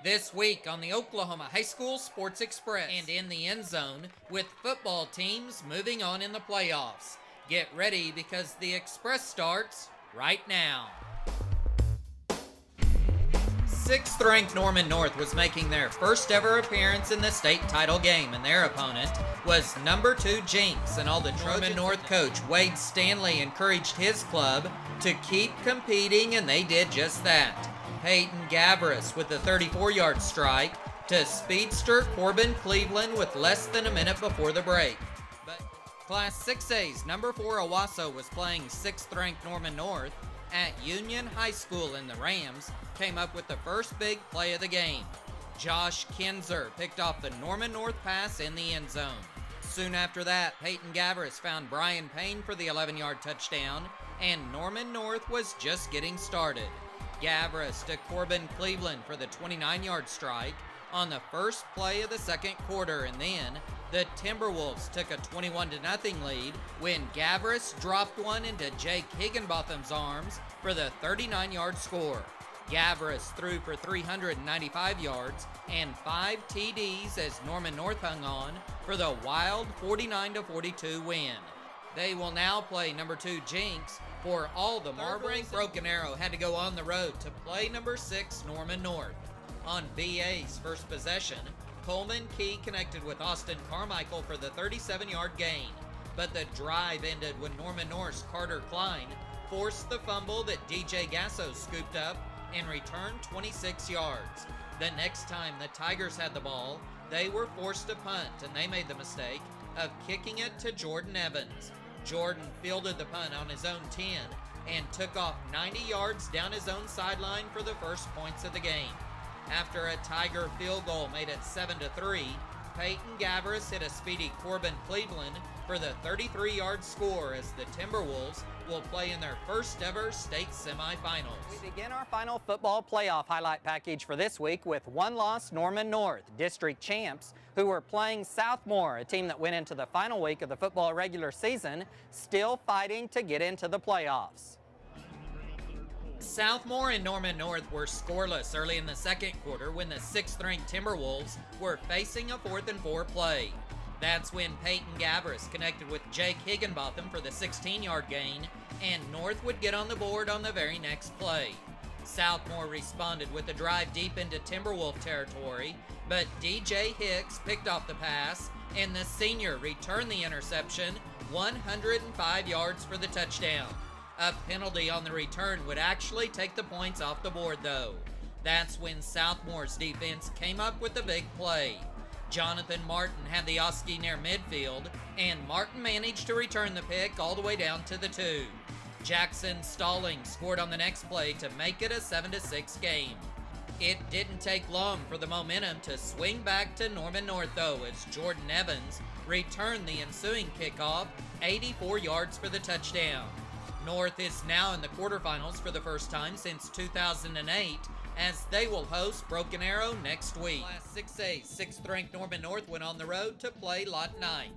This week on the Oklahoma High School Sports Express and in the end zone with football teams moving on in the playoffs. Get ready because the Express starts right now. 6th-ranked Norman North was making their first ever appearance in the state title game, and their opponent was number 2 Jinx, and all the Norman North coach Wade Stanley encouraged his club to keep competing, and they did just that. Peyton Gavris with the 34-yard strike to speedster Corbin Cleveland with less than a minute before the break. But Class 6A's number 4 Owasso was playing 6th-ranked Norman North at Union High School, and the Rams came up with the first big play of the game. Josh Kinzer picked off the Norman North pass in the end zone. Soon after that, Peyton Gavris found Brian Payne for the 11-yard touchdown, and Norman North was just getting started. Gavris to Corbin Cleveland for the 29-yard strike on the first play of the second quarter, and then the Timberwolves took a 21-0 lead when Gavris dropped one into Jake Higginbotham's arms for the 39-yard score. Gavris threw for 395 yards and 5 TDs as Norman North hung on for the wild 49-42 win. They will now play number 2 Jinx, for all the Marbury Broken Arrow had to go on the road to play number 6 Norman North. On BA's first possession, Coleman Key connected with Austin Carmichael for the 37-yard gain, but the drive ended when Norman North's Carter Klein forced the fumble that DJ Gasso scooped up and returned 26 yards. The next time the Tigers had the ball, they were forced to punt, and they made the mistake of kicking it to Jordan Evans. Jordan fielded the punt on his own 10 and took off 90 yards down his own sideline for the first points of the game. After a Tiger field goal made it 7-3, Peyton Gavris hit a speedy Corbin Cleveland for the 33-yard score as the Timberwolves will play in their first ever state semifinals. We begin our final football playoff highlight package for this week with one-loss Norman North, district champs, who were playing Southmore, a team that went into the final week of the football regular season, still fighting to get into the playoffs. Southmore and Norman North were scoreless early in the second quarter when the 6th-ranked Timberwolves were facing a 4th and 4 play. That's when Peyton Gavris connected with Jake Higginbotham for the 16-yard gain, and North would get on the board on the very next play. Southmore responded with a drive deep into Timberwolf territory, but DJ Hicks picked off the pass, and the senior returned the interception 105 yards for the touchdown. A penalty on the return would actually take the points off the board, though. That's when Southmore's defense came up with the big play. Jonathan Martin had the OHSSE near midfield, and Martin managed to return the pick all the way down to the 2. Jackson Stalling scored on the next play to make it a 7-6 game. It didn't take long for the momentum to swing back to Norman North, though, as Jordan Evans returned the ensuing kickoff 84 yards for the touchdown. North is now in the quarterfinals for the first time since 2008, as they will host Broken Arrow next week. Class 6A, 6th-ranked Norman North went on the road to play Lot 9.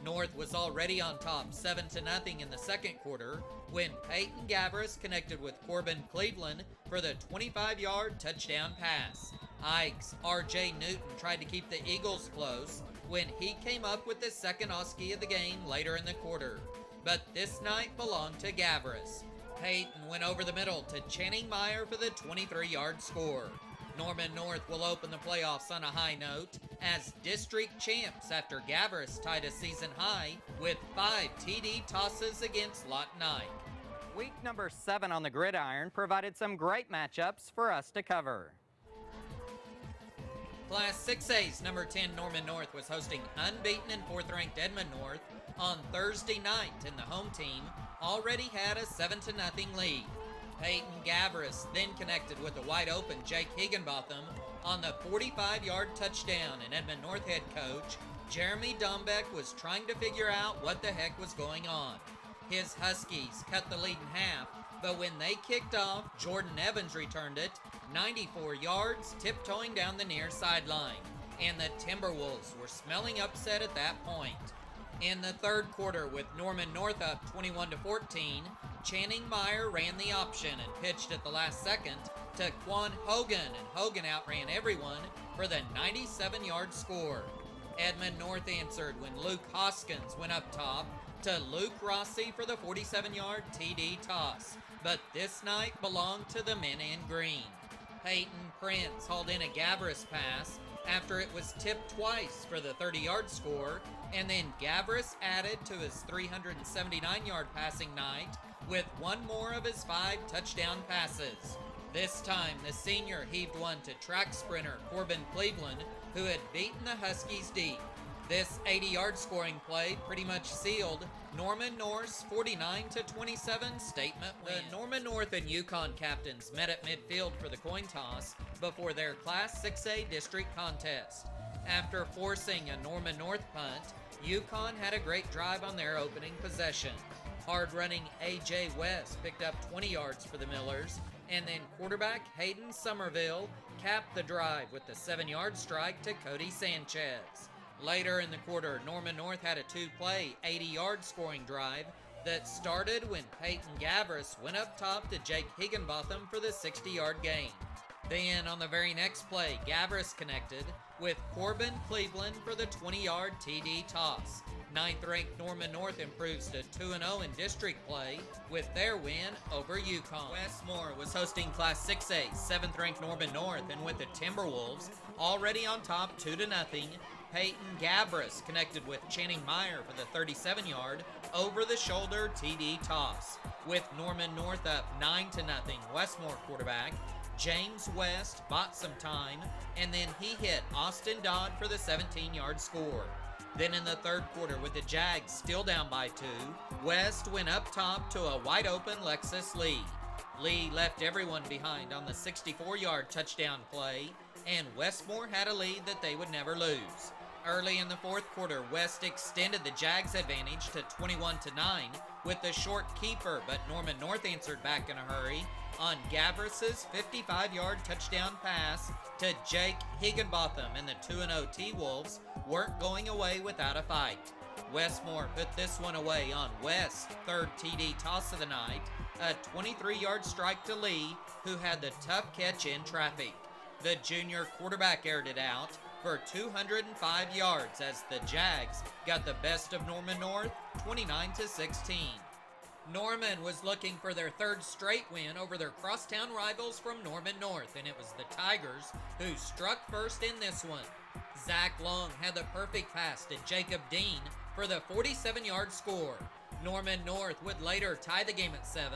North was already on top 7-0 in the second quarter when Peyton Gavris connected with Corbin Cleveland for the 25-yard touchdown pass. Ike's R.J. Newton tried to keep the Eagles close when he came up with the second OHSSE of the game later in the quarter, but this night belonged to Gavris. Peyton went over the middle to Channing Meyer for the 23-yard score. Norman North will open the playoffs on a high note as district champs after Gavris tied a season high with 5 TD tosses against Lot 9. Week number 7 on the gridiron provided some great matchups for us to cover. Class 6A's number 10 Norman North was hosting unbeaten and 4th-ranked Edmond North on Thursday night, and the home team already had a 7-0 lead. Peyton Gavris then connected with a wide-open Jake Higginbotham on the 45-yard touchdown, and Edmond North head coach Jeremy Dombeck was trying to figure out what the heck was going on. His Huskies cut the lead in half, but when they kicked off, Jordan Evans returned it 94 yards, tiptoeing down the near sideline, and the Timberwolves were smelling upset at that point. In the third quarter, with Norman North up 21-14, Channing Meyer ran the option and pitched at the last second to Quan Hogan, and Hogan outran everyone for the 97-yard score. Edmond North answered when Luke Hoskins went up top to Luke Rossi for the 47-yard TD toss, but this night belonged to the men in green. Peyton Prince hauled in a Gavris pass after it was tipped twice for the 30-yard score, and then Gavris added to his 379-yard passing night with one more of his 5 touchdown passes. This time, the senior heaved one to track sprinter Corbin, who had beaten the Huskies deep. This 80-yard scoring play pretty much sealed Norman North's 49-27 statement win. The Norman North and Yukon captains met at midfield for the coin toss before their Class 6A district contest. After forcing a Norman North punt, Yukon had a great drive on their opening possession. Hard-running A.J. West picked up 20 yards for the Millers, and then quarterback Hayden Somerville capped the drive with the 7-yard strike to Cody Sanchez. Later in the quarter, Norman North had a 2-play, 80-yard scoring drive that started when Peyton Gavris went up top to Jake Higginbotham for the 60-yard gain. Then, on the very next play, Gavris connected with Corbin for the 20-yard TD toss. 9th-ranked Norman North improves to 2-0 in district play with their win over Yukon. Westmore was hosting Class 6A, 7th-ranked Norman North, and with the Timberwolves already on top 2-0, Peyton Gavris connected with Channing Meyer for the 37-yard over-the-shoulder TD toss. With Norman North up 9-0, Westmore quarterback James West bought some time, and then he hit Austin Dodd for the 17-yard score. Then in the third quarter, with the Jags still down by 2, West went up top to a wide-open Lexus Lee. Lee left everyone behind on the 64-yard touchdown play, and Westmore had a lead that they would never lose. Early in the fourth quarter, West extended the Jags' advantage to 21-9 with the short keeper, but Norman North answered back in a hurry on Gavris' 55-yard touchdown pass to Jake Higginbotham, and the 2-0 T-Wolves weren't going away without a fight. Westmore put this one away on West's third TD toss of the night, a 23-yard strike to Lee, who had the tough catch in traffic. The junior quarterback aired it out for 205 yards as the Jags got the best of Norman North, 29-16. Norman was looking for their third straight win over their crosstown rivals from Norman North, and it was the Tigers who struck first in this one. Zach Long had the perfect pass to Jacob Dean for the 47-yard score. Norman North would later tie the game at 7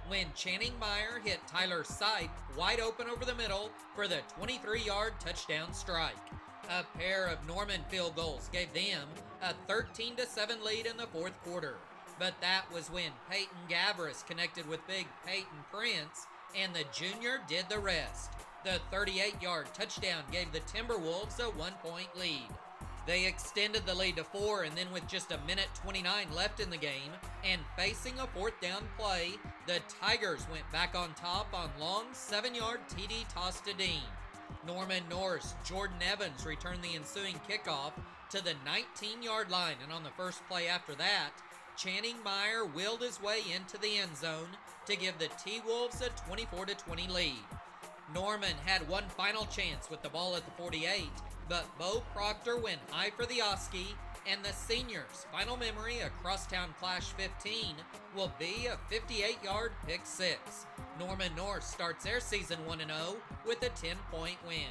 when Channing Meyer hit Tyler Sipe wide open over the middle for the 23-yard touchdown strike. A pair of Norman field goals gave them a 13-7 lead in the fourth quarter. But that was when Peyton Gavris connected with big Peyton Prince, and the junior did the rest. The 38-yard touchdown gave the Timberwolves a 1-point lead. They extended the lead to 4, and then with just a minute 29 left in the game, and facing a fourth down play, the Tigers went back on top on long 7-yard TD toss to Dean. Norman North's Jordan Evans returned the ensuing kickoff to the 19-yard line, and on the first play after that, Channing Meyer willed his way into the end zone to give the T-Wolves a 24-20 lead. Norman had one final chance with the ball at the 48, but Bo Proctor went high for the OHSSE, and the seniors' final memory, a crosstown clash 15, will be a 58-yard pick six. Norman North starts their season 1-0 with a 10-point win.